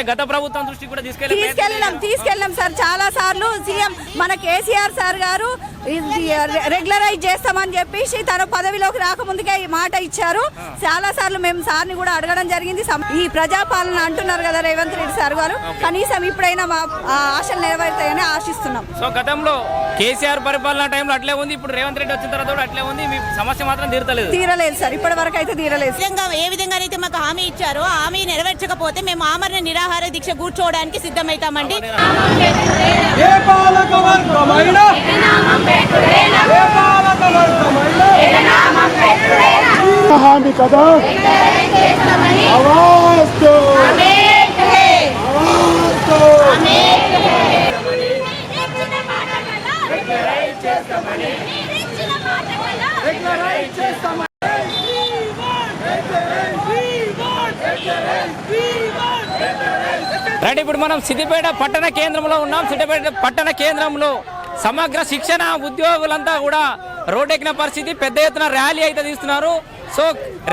అంటే గత ప్రభుత్వం దృష్టి కూడా తీసుకెళ్ళాం సార్. చాలా సార్లు సీఎం మన కేసీఆర్ సార్ గారు రెగ్యులరైజ్ చేస్తామని చెప్పేసి తన పదవిలోకి రాకముందుకే ఈ మాట ఇచ్చారు. చాలా సార్లు మేము సార్ని కూడా అడగడం జరిగింది. ఈ ప్రజాపాలన అంటున్నారు కదా రేవంత్ రెడ్డి సార్ గారు, కనీసం ఇప్పుడైనా మా ఆశలు నెరవేరుతాయని ఆశిస్తున్నాం. సో గతంలో కేసీఆర్ పరిపాలన టైంలో అట్లే ఉంది, ఇప్పుడు రేవంత్ రెడ్డి వచ్చిన తర్వాత కూడా అట్లే ఉంది. మీ సమస్య మాత్రం తీరలేదు సార్, ఇప్పటి వరకు అయితే తీరలేదు. ఏ విధంగా అయితే మాకు హామీ ఇచ్చారో హామీ నెరవేర్చకపోతే మేము ఆమరణ నిరాహార దీక్ష కూర్చోవడానికి సిద్ధమవుతామండి. హామీ కదా రైట్, ఇప్పుడు మనం సిద్దిపేట పట్టణ కేంద్రంలో ఉన్నాం. సిద్దిపేట పట్టణ కేంద్రంలో సమగ్ర శిక్షణ ఉద్యోగులంతా కూడా రోడ్డెక్కిన పరిస్థితి. పెద్ద ఎత్తున ర్యాలీ అయితే తీస్తున్నారు. సో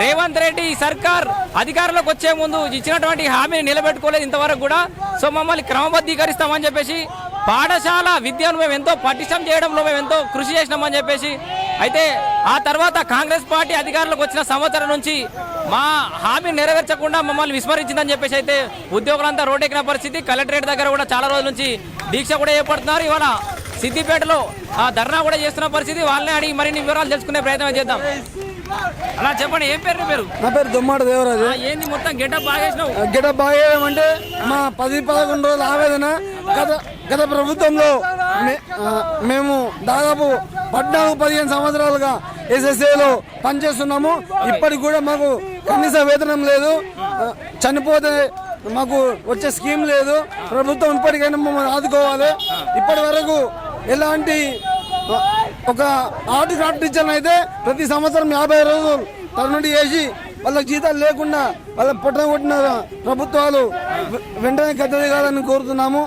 రేవంత్ రెడ్డి సర్కార్ అధికారంలోకి వచ్చే ముందు ఇచ్చినటువంటి హామీని నిలబెట్టుకోలేదు ఇంతవరకు కూడా. సో మమ్మల్ని క్రమబద్ధీకరిస్తామని చెప్పేసి, పాఠశాల విద్యను మేము ఎంతో పటిష్టం చేయడంలో మేము ఎంతో కృషి చేసినామని చెప్పేసి, అయితే ఆ తర్వాత కాంగ్రెస్ పార్టీ అధికారంలోకి వచ్చిన సంవత్సరం నుంచి మా హామీ నెరవేర్చకుండా మమ్మల్ని విస్మరించిందని చెప్పేసి అయితే ఉద్యోగులంతా రోడ్డెక్కిన పరిస్థితి. కలెక్టరేట్ దగ్గర కూడా చాలా రోజుల నుంచి దీక్ష కూడా చేపడుతున్నారు. ఇవాళ సిద్దిపేటలో ధర్నా కూడా చేస్తున్న పరిస్థితి. వాళ్ళని అడిగి మరిన్ని వివరాలు తెలుసుకునే ప్రయత్నం చేద్దాం. అలా చెప్పండి, ఏం పేరు? నా పేరు దొమ్మాడ దేవరాజు. ఏంది మొత్తం గెటప్ బాగేసినావు? గెటప్ బాగేయమంటే మా 10-11 రోజుల ఆవేదన. గత ప్రభుత్వంలో మేము దాదాపు 14-15 సంవత్సరాలుగా ఎస్ఎస్ఏలో పనిచేస్తున్నాము. ఇప్పటికి కూడా మాకు కనీస వేతనం లేదు. చనిపోతే మాకు వచ్చే స్కీమ్ లేదు. ప్రభుత్వం ఇప్పటికైనా మమ్మల్ని ఆదుకోవాలి. ఇప్పటి వరకు ఎలాంటి ఒక ఆర్ట్ టీచర్ని అయితే ప్రతి సంవత్సరం 50 రోజులు తన నుండి వేసి వాళ్ళకి జీతాలు లేకుండా వాళ్ళ పొట్టన కొట్టిన ప్రభుత్వాలు వెంటనే గద్దె దిగాలని కోరుతున్నాము.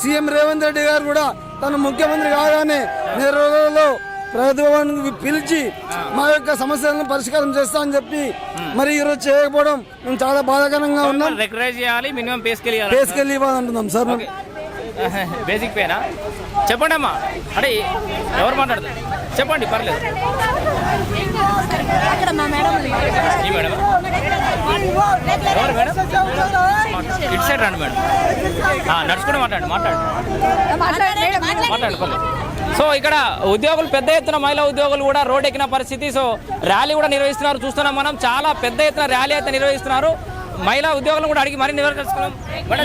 సీఎం రేవంత్ రెడ్డి గారు కూడా తను ముఖ్యమంత్రి కాగానే 4 రోజుల్లో ప్రభుత్వానికి పిలిచి మా యొక్క సమస్యలను పరిష్కారం చేస్తా అని చెప్పి మరి ఈరోజు చేయకపోవడం మేము చాలా బాధాకరంగా ఉన్నాం. పే స్కేల్ ఇవ్వాలంటున్నాం సార్. బేసిక్ పేనా చెప్పండి అమ్మా. అంటే ఎవరు మాట్లాడతారు చెప్పండి, పర్లేదు. ఎవరు మేడం? ఇటు సైడ్ రండి మేడం. నడుచుకుంటే మాట్లాడు పర్లేదు. సో ఇక్కడ ఉద్యోగులు పెద్ద ఎత్తున మహిళా ఉద్యోగులు కూడా రోడ్ ఎక్కిన పరిస్థితి. సో ర్యాలీ కూడా నిర్వహిస్తున్నారు, చూస్తున్నాం మనం. చాలా పెద్ద ఎత్తున ర్యాలీ అయితే నిర్వహిస్తున్నారు. మహిళా ఉద్యోగులను కూడా అడిగి మరిన్ని వివరాలు తెలుసుకున్నాం.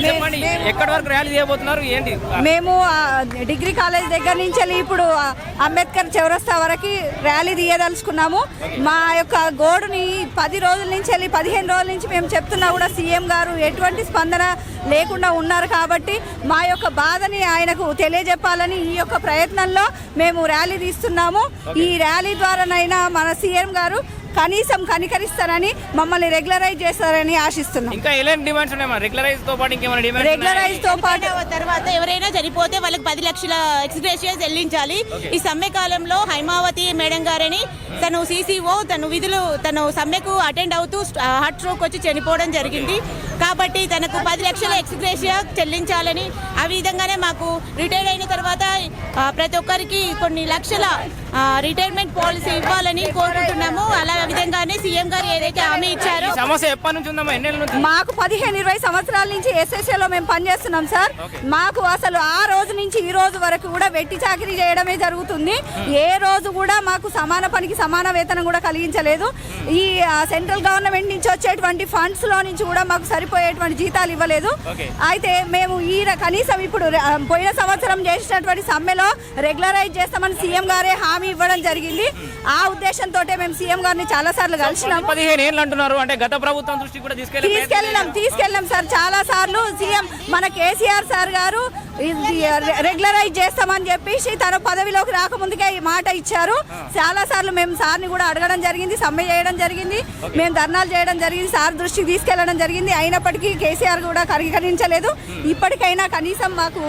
చెప్పండి, ఎక్కడి వరకు ర్యాలీ చేయబోతున్నారు, ఏంటి? మేము డిగ్రీ కాలేజ్ దగ్గర నుంచి వెళ్ళి ఇప్పుడు అంబేద్కర్ చౌరస్తా వరకు ర్యాలీ తీయదలుచుకున్నాము. మా యొక్క గోడుని 10 రోజుల నుంచి వెళ్ళి 15 రోజుల నుంచి మేము చెప్తున్నా కూడా సీఎం గారు ఎటువంటి స్పందన లేకుండా ఉన్నారు. కాబట్టి మా యొక్క బాధని ఆయనకు తెలియజెప్పాలని ఈ యొక్క ప్రయత్నంలో మేము ర్యాలీ తీస్తున్నాము. ఈ ర్యాలీ ద్వారానైనా మన సీఎం గారు కనీసం కనికరిస్తారని, మమ్మల్ని రెగ్యులరైజ్ చేస్తారని ఆశిస్తున్నాం. ఇంకా ఎలాంటి డిమాండ్స్ ఉన్నాయి? రెగ్యులరైజ్ తో పాటు ఇంకేమైనా డిమాండ్స్? రెగ్యులరైజ్ తో పాటు తర్వాత ఎవరైనా చనిపోతే వాళ్ళకి 10 లక్షల ఎక్స్గ్రేషియా చెల్లించాలి. ఈ సమ్మె కాలంలో హైమావతి మేడం గారని తను CCO తను సమ్మెకు అటెండ్ అవుతూ హార్ట్ స్ట్రోక్ వచ్చి చనిపోవడం జరిగింది. కాబట్టి తనకు 10 లక్షల ఎక్స్గ్రేషియా చెల్లించాలని, ఆ విధంగానే మాకు రిటైర్ అయిన తర్వాత ప్రతి ఒక్కరికి కొన్ని లక్షల రిటైర్మెంట్ పాలసీ ఇవ్వాలని కోరుకుంటున్నాము. అలా విధంగానే సీఎం గారు ఏదైతే హామీ ఇచ్చారో. సమస్య ఎప్పటి నుంచి ఉందమ్మా? ఎన్నేళ్ళ నుంచి? మాకు 15-20 సంవత్సరాల నుంచి ఎస్ఎస్ఏలో మేము పనిచేస్తున్నాం సార్. మాకు అసలు ఆ రోజు నుంచి ఈ రోజు వరకు కూడా వెట్టి చాకరీ చేయడమే జరుగుతుంది. ఏ రోజు కూడా మాకు సమాన పనికి సమాన వేతనం కూడా కలిగించలేదు. ఈ సెంట్రల్ గవర్నమెంట్ నుంచి వచ్చేటువంటి ఫండ్స్ లో నుంచి కూడా మాకు సరిపోయేటువంటి జీతాలు ఇవ్వలేదు. అయితే మేము కనీసం ఇప్పుడు పోయిన సంవత్సరం చేసినటువంటి సమ్మెలో రెగ్యులరైజ్ చేస్తామని సీఎం గారే హామీ ఇవ్వడం జరిగింది. ఆ ఉద్దేశంతో మేము సీఎం గారిని చాలా సార్లు కలిసినాం. 15 ఏళ్ళు అంటున్నారు, అంటే గత ప్రభుత్వం దృష్టి కూడా తీసుకెళ్ళాం సార్. చాలా సార్లు సీఎం మన కేసీఆర్ సార్ గారు రెగ్యులరైజ్ చేస్తామని చెప్పేసి తన పదవిలోకి రాకముందుకే ఈ మాట ఇచ్చారు. చాలా సార్లు మేము సార్ని కూడా అడగడం జరిగింది, సమ్మె చేయడం జరిగింది, మేము ధర్నాలు చేయడం జరిగింది, సార్ దృష్టికి తీసుకెళ్లడం జరిగింది. అయినప్పటికీ కేసీఆర్ కూడా కరికరించలేదు. ఇప్పటికైనా కనీసం మాకు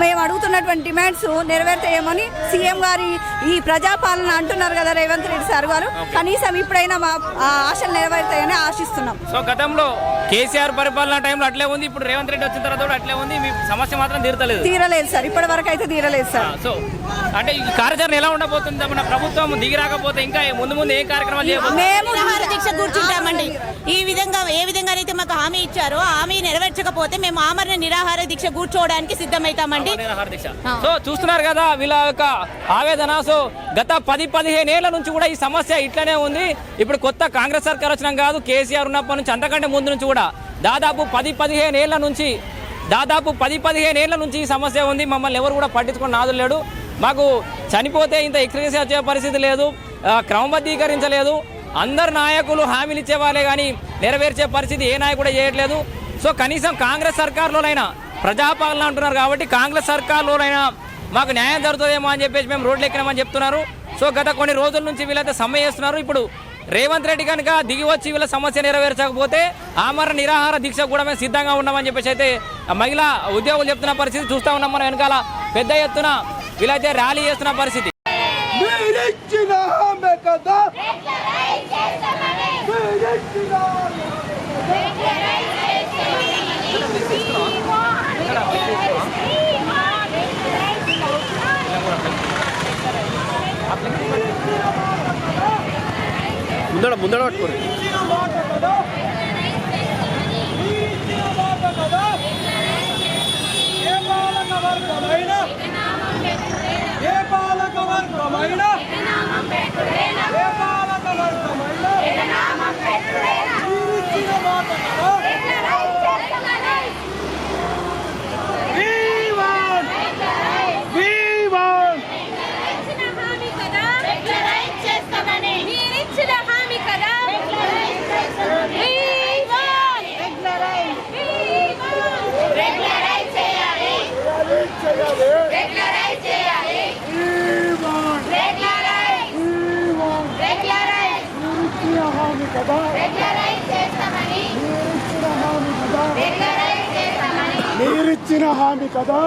మేము అడుగుతున్నటువంటి డిమాండ్స్ నెరవేర్తాయేమని సీఎం గారి ఈ ప్రజాపాలన అంటున్నారు కదా రేవంత్ రెడ్డి సార్ గారు, కనీసం ఇప్పుడైనా మా ఆశలు నెరవేరుతాయని ఆశిస్తున్నాం. సో గతంలో కేసీఆర్ పరిపాలన టైంలో అట్లే ఉంది, ఇప్పుడు రేవంత్ రెడ్డి వచ్చిన తర్వాత కూడా అట్లే ఉంది. మీ సమస్య మాత్రం తీరలేదు సార్, ఇప్పటి వరకు అయితే తీరలేదు సార్. సో అంటే ఈ కార్యాచరణ ఎలా ఉండబోతుంది? మన ప్రభుత్వం దిగి రాకపోతే ఇంకా ముందు ముందు ఏ కార్యక్రమాలు చేయబోతుంది? మేము నిరాహార దీక్ష కూర్చుంటామండి. ఏ విధంగా అయితే మాకు హామీ ఇచ్చారో హామీ నెరవేర్చకపోతే మేము ఆమరణ నిరాహార దీక్ష కూర్చోవడానికి సిద్ధమవుతామండి. సో చూస్తున్నారు కదా వీళ్ళ యొక్క ఆవేదన. సో గత 10-15 ఏళ్ల నుంచి కూడా ఈ సమస్య ఇట్లనే ఉంది. ఇప్పుడు కొత్త కాంగ్రెస్ సర్కార్ వచ్చినాం కాదు, కేసీఆర్ ఉన్నప్పటి నుంచి అంతకంటే ముందు నుంచి కూడా దాదాపు 10-15 ఏళ్ల నుంచి ఈ సమస్య ఉంది. మమ్మల్ని ఎవరు కూడా పట్టించుకొని నాదులు లేడు. మాకు చనిపోతే ఇంత ఎక్స్గ్రేస్ వచ్చే పరిస్థితి లేదు, క్రమబద్ధీకరించలేదు. అందరు నాయకులు హామీలు ఇచ్చేవాళ్ళే కానీ నెరవేర్చే పరిస్థితి ఏ నాయకుడు కూడా చేయట్లేదు. సో కనీసం కాంగ్రెస్ సర్కార్లోనైనా ప్రజాపాలన అంటున్నారు కాబట్టి కాంగ్రెస్ సర్కార్లోనైనా మాకు న్యాయం జరుగుతుందేమో అని చెప్పేసి మేము రోడ్లు ఎక్కినామని చెప్తున్నారు. సో గత కొన్ని రోజుల నుంచి వీళ్ళైతే సమ్మె చేస్తున్నారు. ఇప్పుడు రేవంత్ రెడ్డి కనుక దిగి వచ్చి వీళ్ళ సమస్య నెరవేర్చకపోతే ఆమరణ నిరాహార దీక్ష కూడా మేము సిద్ధంగా ఉన్నామని చెప్పేసి అయితే మహిళా ఉద్యోగులు చెప్తున్న పరిస్థితి చూస్తూ ఉన్నాం. మనం వెనకాల పెద్ద ఎత్తున వీళ్ళైతే ర్యాలీ చేస్తున్న పరిస్థితి. ముందర పట్టుకోండి. మీరిచ్చిన హామీ కదా